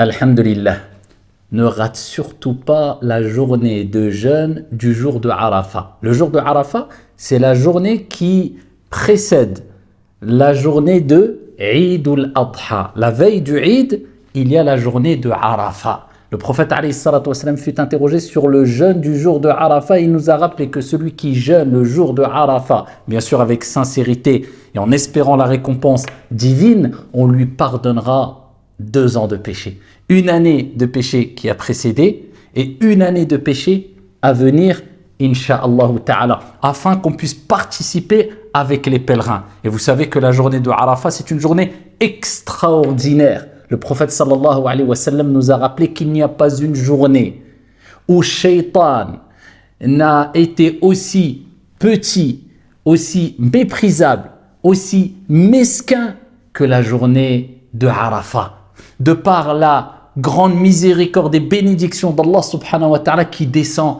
Alhamdulillah, ne rate surtout pas la journée de jeûne du jour de Arafat. Le jour de Arafat, c'est la journée qui précède la journée de Eid al-Adha. La veille du Eid, il y a la journée de Arafat. Le prophète alayhi salatu wassalam fut interrogé sur le jeûne du jour de Arafat. Il nous a rappelé que celui qui jeûne le jour de Arafat, bien sûr avec sincérité et en espérant la récompense divine, on lui pardonnera 2 ans de péché. Une année de péché qui a précédé et une année de péché à venir, Inch'Allah ta'ala, afin qu'on puisse participer avec les pèlerins. Et vous savez que la journée de Arafat, c'est une journée extraordinaire. Le prophète sallallahu alayhi wa sallam nous a rappelé qu'il n'y a pas une journée où Shaitan n'a été aussi petit, aussi méprisable, aussi mesquin que la journée de Arafat. De par la grande miséricorde et bénédiction d'Allah subhanahu wa ta'ala qui descend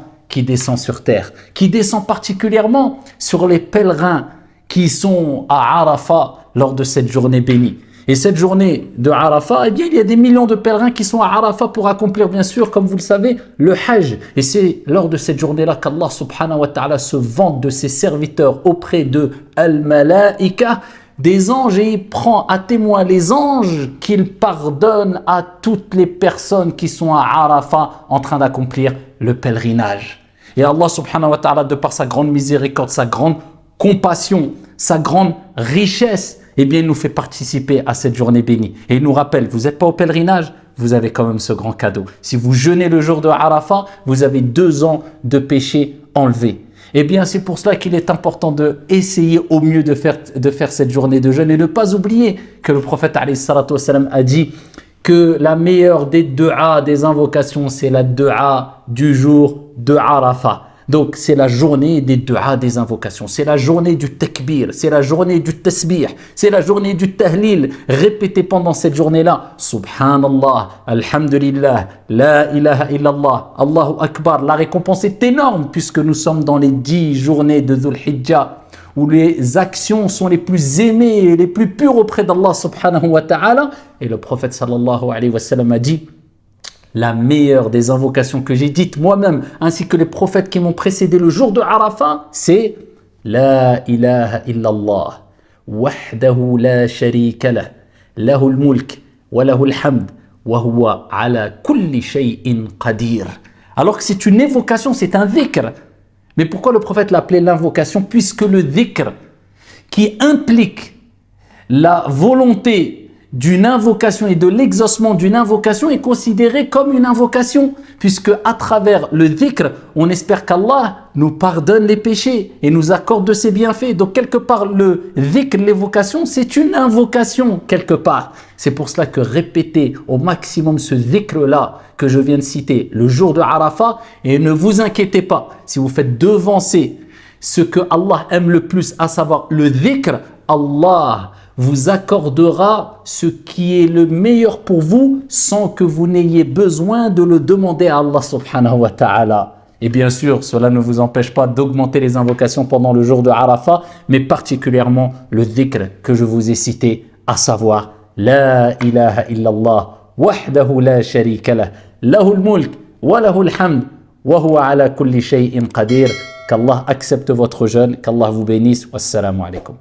sur terre, qui descend particulièrement sur les pèlerins qui sont à Arafat lors de cette journée bénie. Et cette journée de Arafat, eh bien, il y a des millions de pèlerins qui sont à Arafat pour accomplir, bien sûr, comme vous le savez, le Hajj. Et c'est lors de cette journée-là qu'Allah subhanahu wa ta'ala se vante de ses serviteurs auprès de Al-Malaika, des anges, et il prend à témoin les anges qu'il pardonne à toutes les personnes qui sont à Arafat en train d'accomplir le pèlerinage. Et Allah subhanahu wa ta'ala, de par sa grande miséricorde, sa grande compassion, sa grande richesse, eh bien, il nous fait participer à cette journée bénie. Et il nous rappelle, vous n'êtes pas au pèlerinage, vous avez quand même ce grand cadeau. Si vous jeûnez le jour de Arafat, vous avez 2 ans de péché enlevés. Eh bien, c'est pour cela qu'il est important d'essayer au mieux de faire cette journée de jeûne et ne pas oublier que le prophète alayhi salatu wassalam a dit que la meilleure des du'a, des invocations, c'est la du'a du jour de Arafat. Donc, c'est la journée des du'a, des invocations. C'est la journée du takbir, c'est la journée du tasbih, c'est la journée du tahlil. Répétez pendant cette journée-là, Subhanallah, Alhamdulillah, La ilaha illallah, Allahu Akbar. La récompense est énorme puisque nous sommes dans les 10 journées de Dhul Hijjah où les actions sont les plus aimées et les plus pures auprès d'Allah subhanahu wa ta'ala. Et le prophète sallallahu alayhi wa sallam a dit, la meilleure des invocations que j'ai dites moi-même, ainsi que les prophètes qui m'ont précédé le jour de Arafat, c'est La ilaha illallah, wahdahu la sharika lah, lahul mulk, wa lahul hamd, wa huwa ala kulli shay'in qadir. Alors que c'est une évocation, c'est un dhikr. Mais pourquoi le prophète l'appelait l'invocation? Puisque le dhikr, qui implique la volonté d'une invocation et de l'exaucement d'une invocation, est considéré comme une invocation, puisque à travers le dhikr, on espère qu'Allah nous pardonne les péchés et nous accorde de ses bienfaits. Donc quelque part, le dhikr, l'évocation, c'est une invocation quelque part. C'est pour cela que répétez au maximum ce dhikr-là que je viens de citer le jour de Arafat, et ne vous inquiétez pas, si vous faites devancer ce que Allah aime le plus, à savoir le dhikr, Allah vous accordera ce qui est le meilleur pour vous sans que vous n'ayez besoin de le demander à Allah subhanahu wa ta'ala. Et bien sûr, cela ne vous empêche pas d'augmenter les invocations pendant le jour de Arafat, mais particulièrement le dhikr que je vous ai cité, à savoir La ilaha illallah, wahdahu la sharika lah, lahul mulk, wa lahul hamd, wa huwa ala kulli shay'in qadir. Qu'Allah accepte votre jeûne, qu'Allah vous bénisse. Wassalamu alaikum.